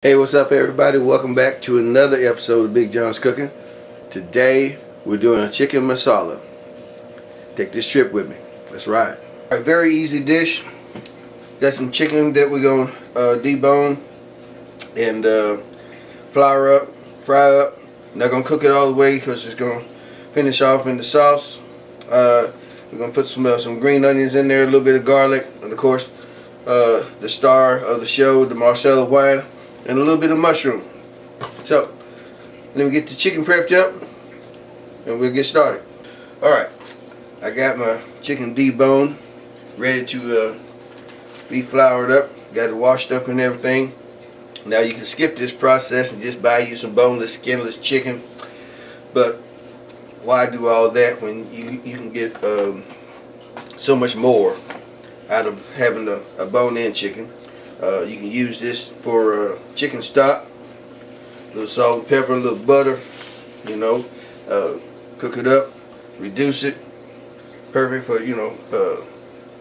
Hey, what's up everybody? Welcome back to another episode of Big John's Cooking. Today we're doing a chicken masala. Take this trip with me. Let's ride. A very easy dish. Got some chicken that we're going to debone and flour up, fry up. Not going to cook it all the way because it's going to finish off in the sauce. We're going to put some green onions in there, a little bit of garlic, and of course the star of the show, the Marsala wine, and a little bit of mushroom. So let me get the chicken prepped up and we'll get started. Alright, I got my chicken deboned, ready to be floured up, got it washed up and everything. Now you can skip this process and just buy you some boneless, skinless chicken, but why do all that when you can get so much more out of having a bone-in chicken? You can use this for chicken stock, a little salt and pepper, a little butter, cook it up, reduce it, perfect for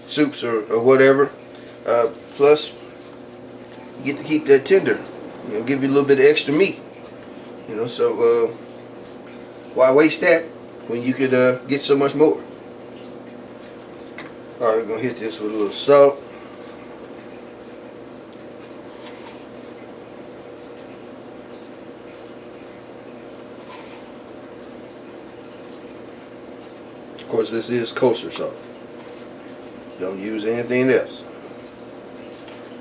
soups or whatever. Plus you get to keep that tender, give you a little bit of extra meat, so why waste that when you could get so much more? Alright, we're gonna hit this with a little salt. Of course, this is kosher salt. Don't use anything else.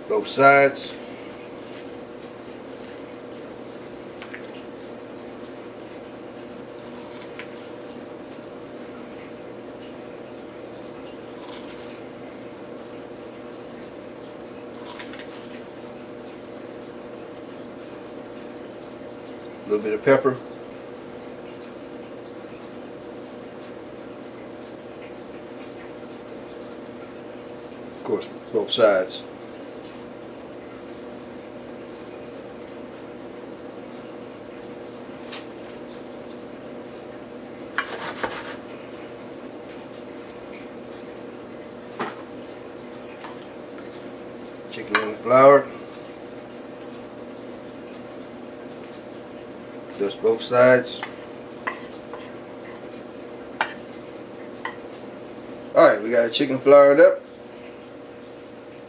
Both sides. A little bit of pepper. Of course, both sides. Chicken in the flour. Dust both sides. Alright, we got our chicken floured up.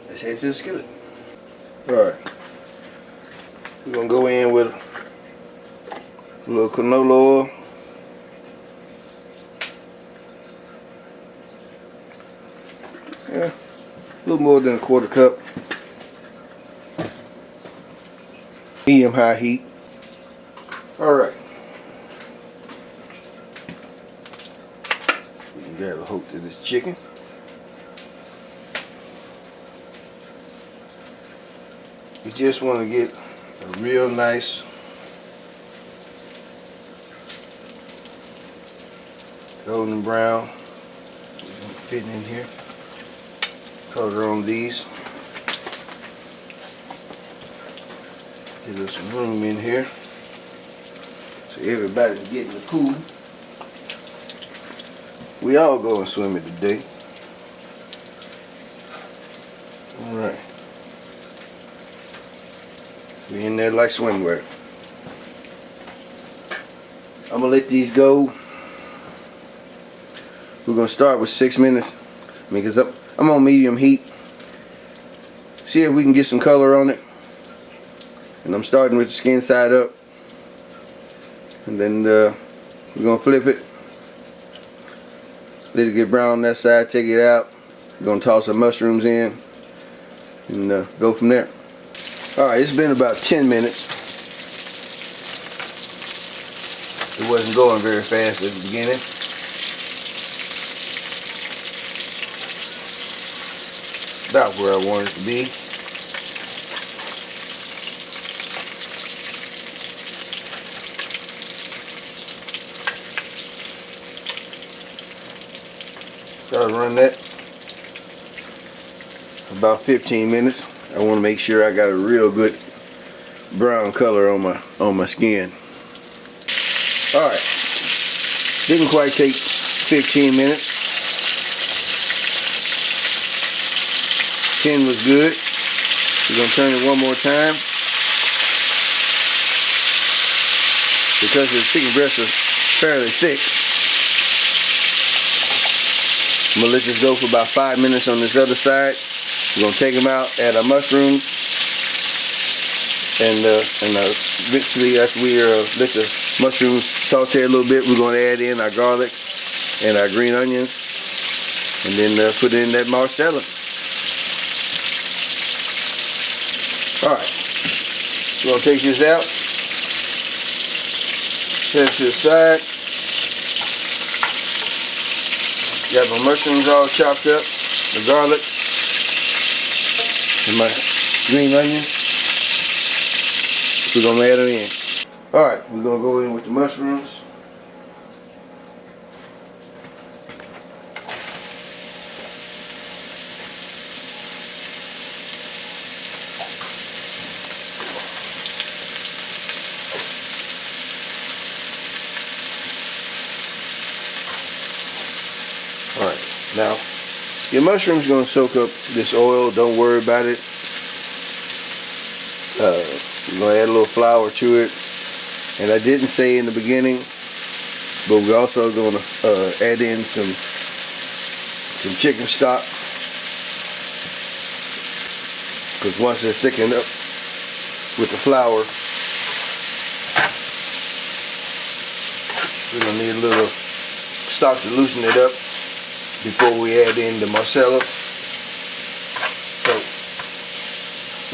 Let's head to the skillet. Alright, we're going to go in with a little canola oil. Yeah, a little more than a quarter cup. Medium high heat. Alright. We can grab a hold to this chicken. We just want to get a real nice golden brown. Fitting in here. Color on these. Give us some room in here so everybody's getting the pool. We all going swimming today. Alright. We in there like swimwear. I'm gonna let these go. We're gonna start with 6 minutes. Because I'm on medium heat. See if we can get some color on it. And I'm starting with the skin side up. And then we're gonna flip it. Let it get brown on that side, take it out. We're gonna toss some mushrooms in and go from there. Alright, it's been about 10 minutes. It wasn't going very fast at the beginning. About where I want it to be. Gotta run that about 15 minutes. I want to make sure I got a real good brown color on my skin. Alright, didn't quite take 15 minutes. 10 was good. We're going to turn it one more time. because the chicken breasts are fairly thick, I'm gonna let this go for about 5 minutes on this other side. We're gonna take them out, add our mushrooms, and eventually after we let the mushrooms saute a little bit, we're gonna add in our garlic and our green onions, and then put in that marsala. Alright, we're gonna take this out, set it to the side. Got my mushrooms all chopped up, the garlic, and my green onions. We're gonna add them in. Alright, we're gonna go in with the mushrooms. Alright, now your mushroom's gonna soak up this oil, don't worry about it. We're gonna add a little flour to it. And I didn't say in the beginning, but we're also gonna add in some chicken stock. Because once it's thickened up with the flour, we're gonna need a little stock to loosen it up before we add in the marsala. So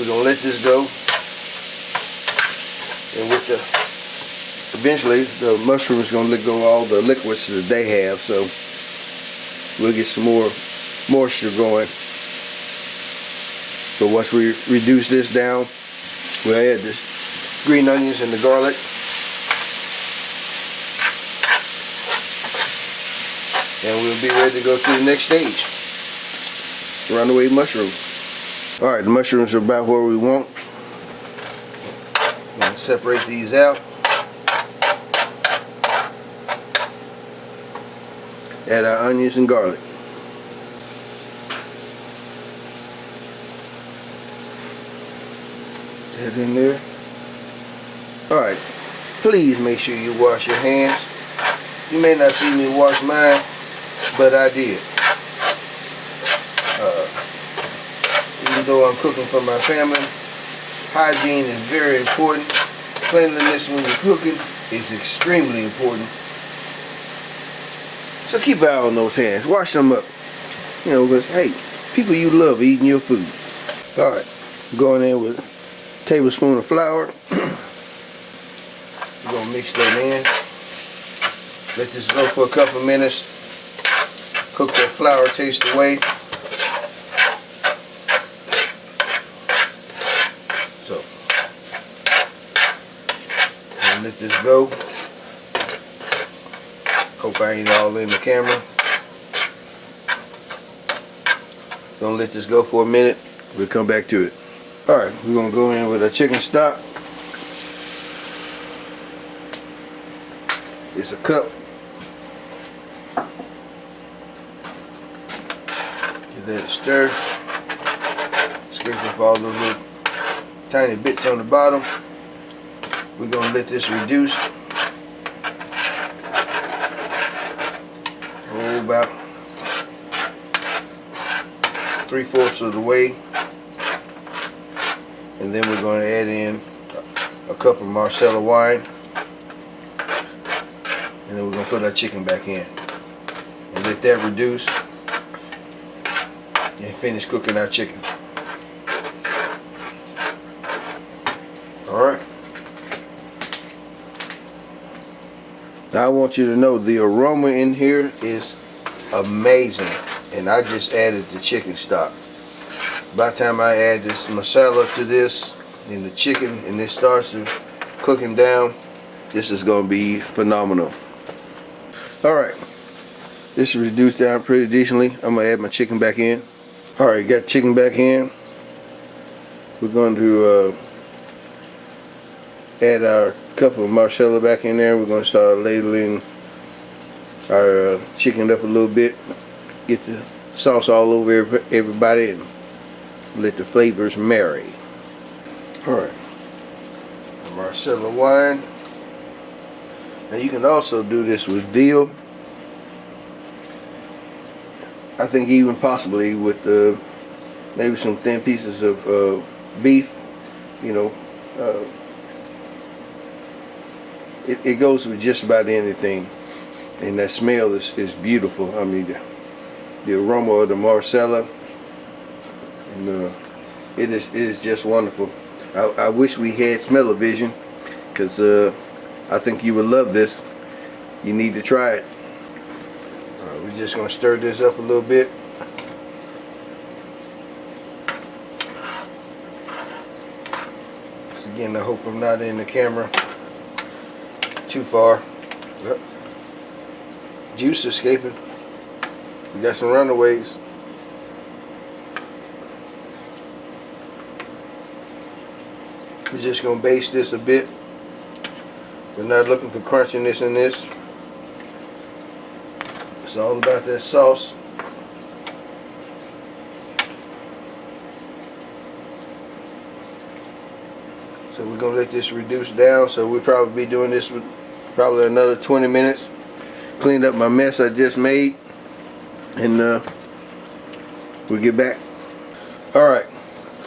we're gonna let this go, and with eventually the mushroom is gonna let go of all the liquids that they have, so we'll get some more moisture going. But once we reduce this down, we'll add the green onions and the garlic. And we'll be ready to go to the next stage. Runaway mushroom. Alright, the mushrooms are about where we want. I'm going to separate these out. Add our onions and garlic. That in there. Alright, please make sure you wash your hands. You may not see me wash mine, but I did. Even though I'm cooking for my family, hygiene is very important. Cleanliness when you're cooking is extremely important. So keep an eye on those hands. Wash them up. You know, because, hey, people you love eating your food. Alright, going in with a tablespoon of flour. We're going to mix that in. Let this go for a couple of minutes. Cook that flour taste away. So, and let this go. Hope I ain't all in the camera. Gonna let this go for a minute. We'll come back to it. Alright, we're gonna go in with our chicken stock. It's a cup. Give that a stir. Scrape up all those little tiny bits on the bottom. We're gonna let this reduce. Oh, about 3/4 of the way. And then we're going to add in a cup of Marsala wine. And then we're going to put our chicken back in. And let that reduce. And finish cooking our chicken. Alright. Now I want you to know the aroma in here is amazing. And I just added the chicken stock. By the time I add this masala to this and the chicken and this starts to cooking down, this is going to be phenomenal. Alright, this is reduced down pretty decently. I'm going to add my chicken back in. Alright, got chicken back in. We're going to add our cup of marsala back in there. We're going to start ladling our chicken up a little bit. Get the sauce all over everybody and let the flavors marry. Alright, Marsala wine. Now you can also do this with veal. I think even possibly with maybe some thin pieces of beef. You know, it goes with just about anything, and that smell is beautiful. I mean, the aroma of the Marsala, and it is just wonderful. I wish we had smell-o-vision, because I think you would love this. You need to try it. We're just going to stir this up a little bit. So again, I hope I'm not in the camera too far. Yep. Juice escaping. We got some runaways. We're just going to baste this a bit. We're not looking for crunchiness in this. It's all about that sauce. So we're going to let this reduce down. So we'll probably be doing this with probably another 20 minutes. Cleaned up my mess I just made. And we'll get back. Alright,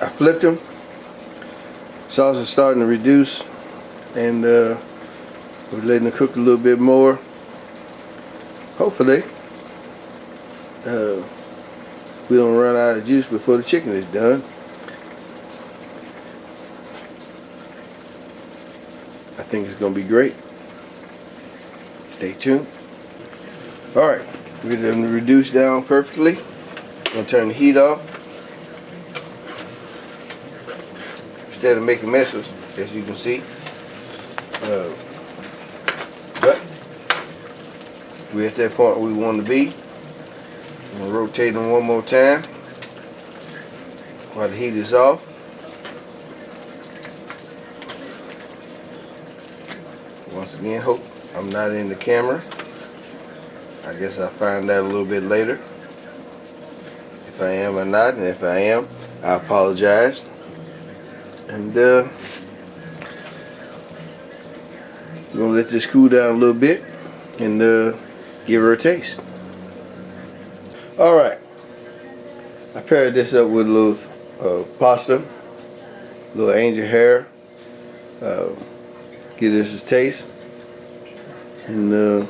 I flipped them. Sauce is starting to reduce. And we're letting it cook a little bit more. Hopefully we don't run out of juice before the chicken is done. I think it's going to be great. Stay tuned. Alright, we're going to reduce down perfectly. I'm going to turn the heat off. Instead of making messes, as you can see. But we're at that point we want to be. I'm going to rotate them one more time while the heat is off. Once again, hope I'm not in the camera. I guess I'll find out a little bit later if I am or not, and if I am, I apologize. And we're going to let this cool down a little bit and give her a taste. Alright, I paired this up with a little pasta, a little angel hair. Give this a taste. And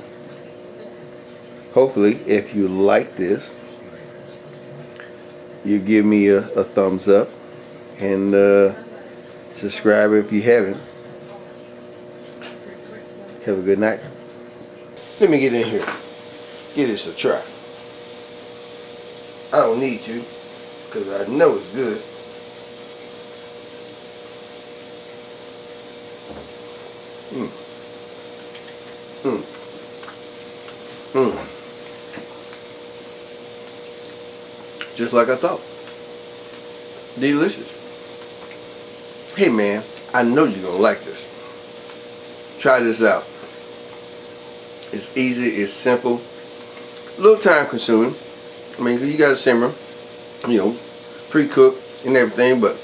hopefully, if you like this, you give me a thumbs up. And subscribe if you haven't. Have a good night. Let me get in here. Give this a try. I don't need to, because I know it's good. Just like I thought. Delicious. Hey man, I know you're gonna like this. Try this out. It's easy, it's simple, a little time consuming. I mean, you gotta simmer, you know, pre-cook and everything, but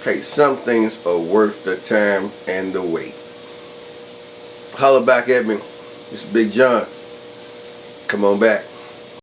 hey, some things are worth the time and the wait. Holler back at me. It's Big John. Come on back.